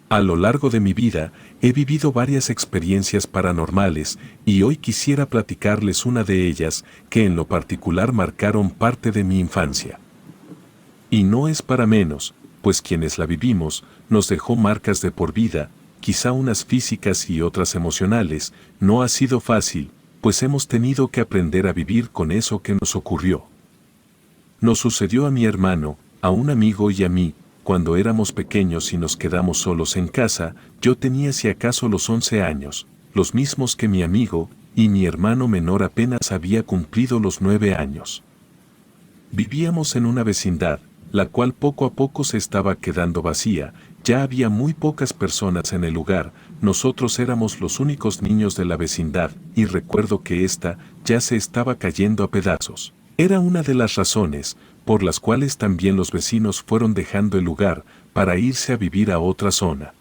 A lo largo de mi vida, he vivido varias experiencias paranormales y hoy quisiera platicarles una de ellas que en lo particular marcaron parte de mi infancia. Y no es para menos, pues quienes la vivimos nos dejó marcas de por vida, quizá unas físicas y otras emocionales. No ha sido fácil, pues hemos tenido que aprender a vivir con eso que nos ocurrió. Nos sucedió a mi hermano, a un amigo y a mí, cuando éramos pequeños y nos quedamos solos en casa. Yo tenía si acaso los 11 años, los mismos que mi amigo, y mi hermano menor apenas había cumplido los 9 años. Vivíamos en una vecindad, la cual poco a poco se estaba quedando vacía. Ya había muy pocas personas en el lugar, nosotros éramos los únicos niños de la vecindad, y recuerdo que ésta ya se estaba cayendo a pedazos. Era una de las razones por las cuales también los vecinos fueron dejando el lugar para irse a vivir a otra zona.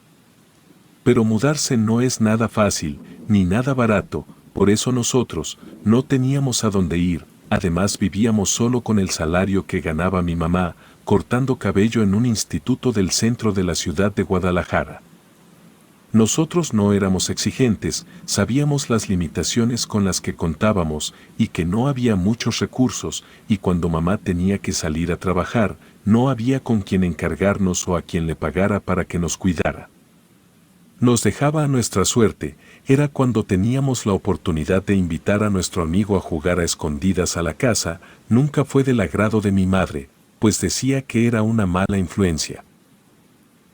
Pero mudarse no es nada fácil, ni nada barato, por eso nosotros no teníamos a dónde ir. Además vivíamos solo con el salario que ganaba mi mamá, cortando cabello en un instituto del centro de la ciudad de Guadalajara. Nosotros no éramos exigentes, sabíamos las limitaciones con las que contábamos y que no había muchos recursos, y cuando mamá tenía que salir a trabajar, no había con quien encargarnos o a quien le pagara para que nos cuidara. Nos dejaba a nuestra suerte. Era cuando teníamos la oportunidad de invitar a nuestro amigo a jugar a escondidas a la casa. Nunca fue del agrado de mi madre, pues decía que era una mala influencia.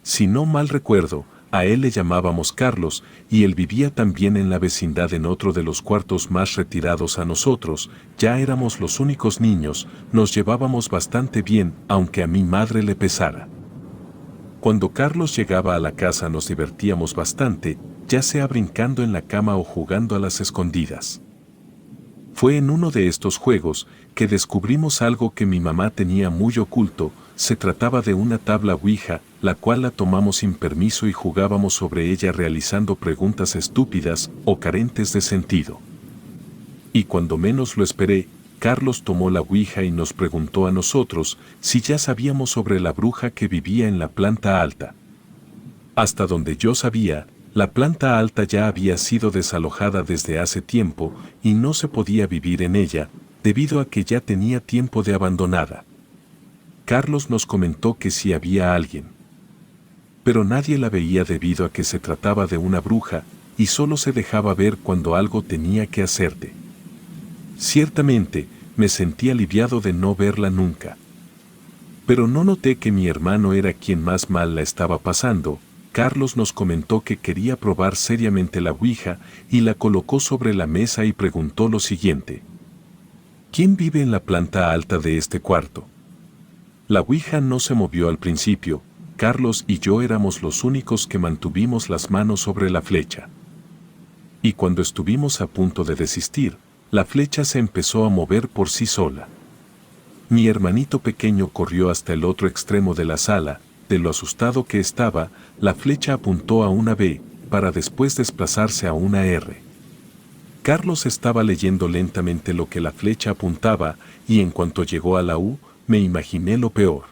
Si no mal recuerdo, a él le llamábamos Carlos, y él vivía también en la vecindad en otro de los cuartos más retirados a nosotros. Ya éramos los únicos niños, nos llevábamos bastante bien, aunque a mi madre le pesara. Cuando Carlos llegaba a la casa nos divertíamos bastante, ya sea brincando en la cama o jugando a las escondidas. Fue en uno de estos juegos que descubrimos algo que mi mamá tenía muy oculto. Se trataba de una tabla Ouija, la cual la tomamos sin permiso y jugábamos sobre ella realizando preguntas estúpidas o carentes de sentido. Y cuando menos lo esperé, Carlos tomó la Ouija y nos preguntó a nosotros si ya sabíamos sobre la bruja que vivía en la planta alta. Hasta donde yo sabía, la planta alta ya había sido desalojada desde hace tiempo y no se podía vivir en ella, debido a que ya tenía tiempo de abandonada. Carlos nos comentó que sí había alguien. Pero nadie la veía debido a que se trataba de una bruja y solo se dejaba ver cuando algo tenía que hacerte. Ciertamente, me sentí aliviado de no verla nunca. Pero no noté que mi hermano era quien más mal la estaba pasando. Carlos nos comentó que quería probar seriamente la Ouija y la colocó sobre la mesa y preguntó lo siguiente: ¿quién vive en la planta alta de este cuarto? La Ouija no se movió al principio. Carlos y yo éramos los únicos que mantuvimos las manos sobre la flecha. Y cuando estuvimos a punto de desistir, la flecha se empezó a mover por sí sola. Mi hermanito pequeño corrió hasta el otro extremo de la sala. De lo asustado que estaba, la flecha apuntó a una B, para después desplazarse a una R. Carlos estaba leyendo lentamente lo que la flecha apuntaba, y en cuanto llegó a la U, me imaginé lo peor.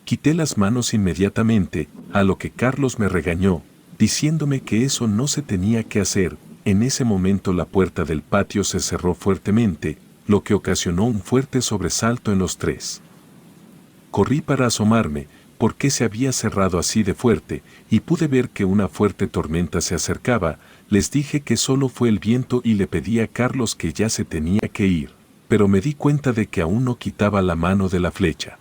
Quité las manos inmediatamente, a lo que Carlos me regañó, diciéndome que eso no se tenía que hacer. En ese momento la puerta del patio se cerró fuertemente, lo que ocasionó un fuerte sobresalto en los tres. Corrí para asomarme, porque se había cerrado así de fuerte, y pude ver que una fuerte tormenta se acercaba. Les dije que solo fue el viento y le pedí a Carlos que ya se tenía que ir, pero me di cuenta de que aún no quitaba la mano de la flecha.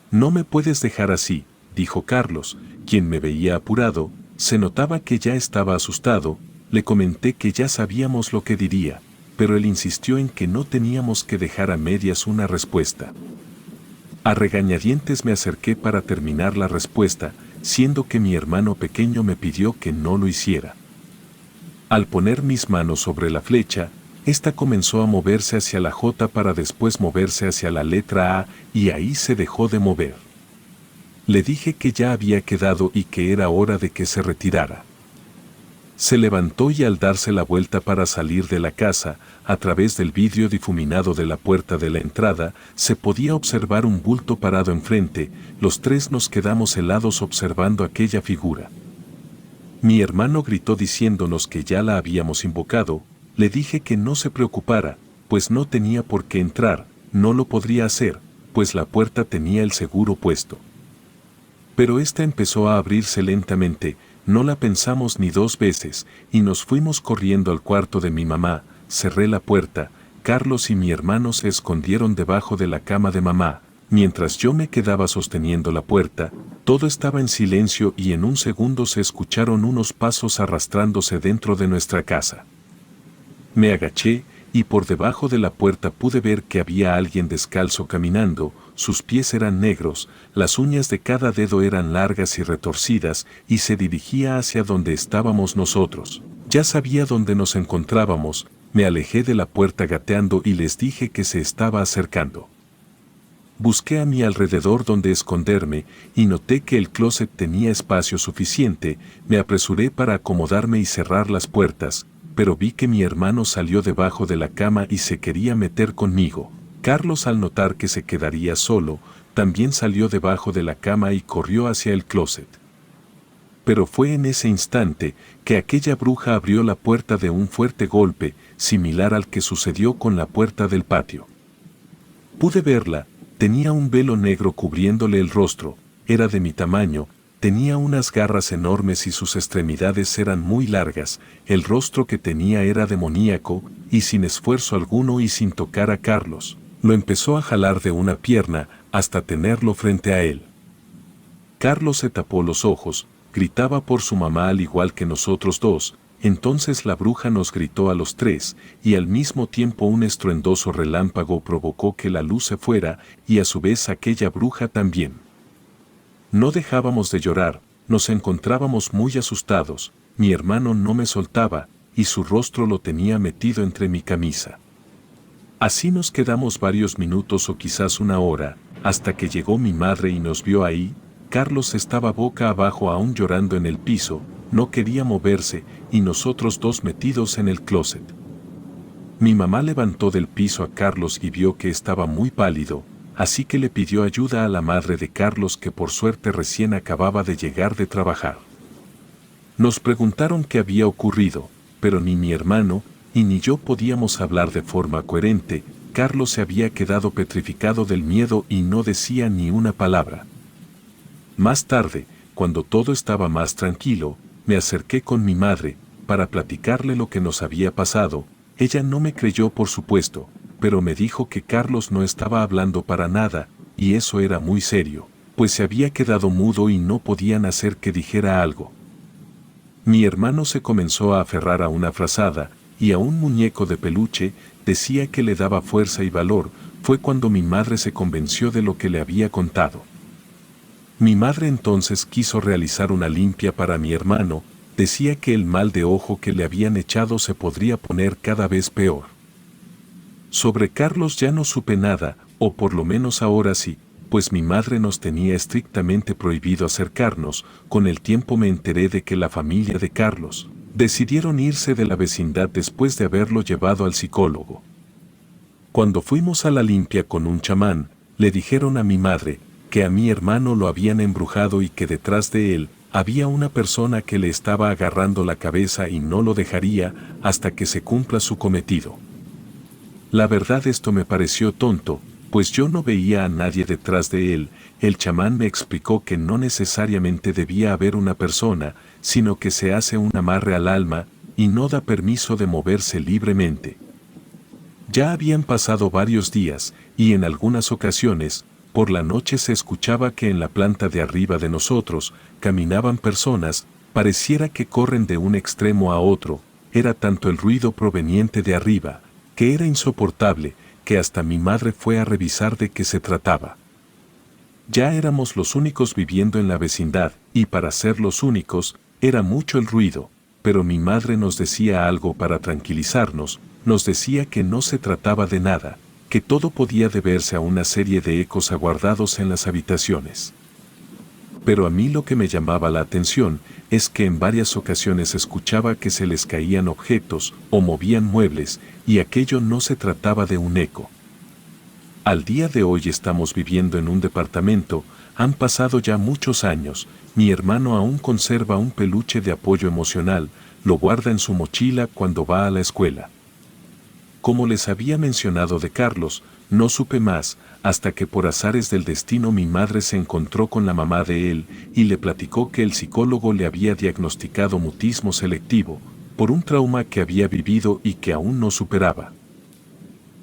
No me puedes dejar así, dijo Carlos, quien me veía apurado. Se notaba que ya estaba asustado. Le comenté que ya sabíamos lo que diría, pero él insistió en que no teníamos que dejar a medias una respuesta. A regañadientes me acerqué para terminar la respuesta, siendo que mi hermano pequeño me pidió que no lo hiciera. Al poner mis manos sobre la flecha, esta comenzó a moverse hacia la J para después moverse hacia la letra A, y ahí se dejó de mover. Le dije que ya había quedado y que era hora de que se retirara. Se levantó y al darse la vuelta para salir de la casa, a través del vidrio difuminado de la puerta de la entrada, se podía observar un bulto parado enfrente. Los tres nos quedamos helados observando aquella figura. Mi hermano gritó diciéndonos que ya la habíamos invocado. Le dije que no se preocupara, pues no tenía por qué entrar, no lo podría hacer, pues la puerta tenía el seguro puesto. Pero esta empezó a abrirse lentamente. No la pensamos ni dos veces, y nos fuimos corriendo al cuarto de mi mamá. Cerré la puerta. Carlos y mi hermano se escondieron debajo de la cama de mamá. Mientras yo me quedaba sosteniendo la puerta, todo estaba en silencio y en un segundo se escucharon unos pasos arrastrándose dentro de nuestra casa. Me agaché, y por debajo de la puerta pude ver que había alguien descalzo caminando. Sus pies eran negros, las uñas de cada dedo eran largas y retorcidas, y se dirigía hacia donde estábamos nosotros. Ya sabía dónde nos encontrábamos. Me alejé de la puerta gateando y les dije que se estaba acercando. Busqué a mi alrededor donde esconderme, y noté que el closet tenía espacio suficiente. Me apresuré para acomodarme y cerrar las puertas, pero vi que mi hermano salió debajo de la cama y se quería meter conmigo. Carlos, al notar que se quedaría solo, también salió debajo de la cama y corrió hacia el closet. Pero fue en ese instante que aquella bruja abrió la puerta de un fuerte golpe, similar al que sucedió con la puerta del patio. Pude verla, tenía un velo negro cubriéndole el rostro, era de mi tamaño, tenía unas garras enormes y sus extremidades eran muy largas. El rostro que tenía era demoníaco, y sin esfuerzo alguno y sin tocar a Carlos, lo empezó a jalar de una pierna hasta tenerlo frente a él. Carlos se tapó los ojos, gritaba por su mamá al igual que nosotros dos. Entonces la bruja nos gritó a los tres, y al mismo tiempo un estruendoso relámpago provocó que la luz se fuera, y a su vez aquella bruja también. No dejábamos de llorar, nos encontrábamos muy asustados. Mi hermano no me soltaba, y su rostro lo tenía metido entre mi camisa. Así nos quedamos varios minutos o quizás una hora, hasta que llegó mi madre y nos vio ahí. Carlos estaba boca abajo aún llorando en el piso, no quería moverse, y nosotros dos metidos en el closet. Mi mamá levantó del piso a Carlos y vio que estaba muy pálido, así que le pidió ayuda a la madre de Carlos, que por suerte recién acababa de llegar de trabajar. Nos preguntaron qué había ocurrido, pero ni mi hermano y ni yo podíamos hablar de forma coherente. Carlos se había quedado petrificado del miedo y no decía ni una palabra. Más tarde, cuando todo estaba más tranquilo, me acerqué con mi madre para platicarle lo que nos había pasado. Ella no me creyó, por supuesto, pero me dijo que Carlos no estaba hablando para nada, y eso era muy serio, pues se había quedado mudo y no podían hacer que dijera algo. Mi hermano se comenzó a aferrar a una frazada y a un muñeco de peluche. Decía que le daba fuerza y valor. Fue cuando mi madre se convenció de lo que le había contado. Mi madre entonces quiso realizar una limpia para mi hermano. Decía que el mal de ojo que le habían echado se podría poner cada vez peor. Sobre Carlos ya no supe nada, o por lo menos ahora sí, pues mi madre nos tenía estrictamente prohibido acercarnos. Con el tiempo me enteré de que la familia de Carlos decidieron irse de la vecindad después de haberlo llevado al psicólogo. Cuando fuimos a la limpia con un chamán, le dijeron a mi madre que a mi hermano lo habían embrujado y que detrás de él había una persona que le estaba agarrando la cabeza y no lo dejaría hasta que se cumpla su cometido. La verdad, esto me pareció tonto, pues yo no veía a nadie detrás de él. El chamán me explicó que no necesariamente debía haber una persona, sino que se hace un amarre al alma y no da permiso de moverse libremente. Ya habían pasado varios días, y en algunas ocasiones, por la noche se escuchaba que en la planta de arriba de nosotros caminaban personas. Pareciera que corren de un extremo a otro. Era tanto el ruido proveniente de arriba, que era insoportable, que hasta mi madre fue a revisar de qué se trataba. Ya éramos los únicos viviendo en la vecindad, y para ser los únicos, era mucho el ruido, pero mi madre nos decía algo para tranquilizarnos. Nos decía que no se trataba de nada, que todo podía deberse a una serie de ecos aguardados en las habitaciones. Pero a mí lo que me llamaba la atención es que en varias ocasiones escuchaba que se les caían objetos o movían muebles, y aquello no se trataba de un eco. Al día de hoy estamos viviendo en un departamento, han pasado ya muchos años, mi hermano aún conserva un peluche de apoyo emocional, lo guarda en su mochila cuando va a la escuela. Como les había mencionado de Carlos, no supe más, hasta que por azares del destino mi madre se encontró con la mamá de él y le platicó que el psicólogo le había diagnosticado mutismo selectivo, por un trauma que había vivido y que aún no superaba.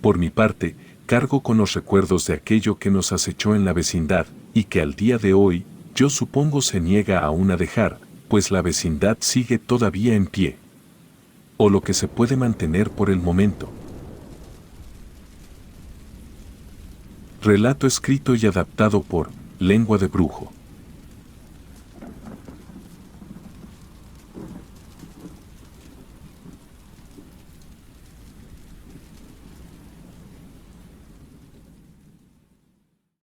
Por mi parte, cargo con los recuerdos de aquello que nos acechó en la vecindad, y que al día de hoy, yo supongo se niega aún a dejar, pues la vecindad sigue todavía en pie. O lo que se puede mantener por el momento. Relato escrito y adaptado por Lengua de Brujo.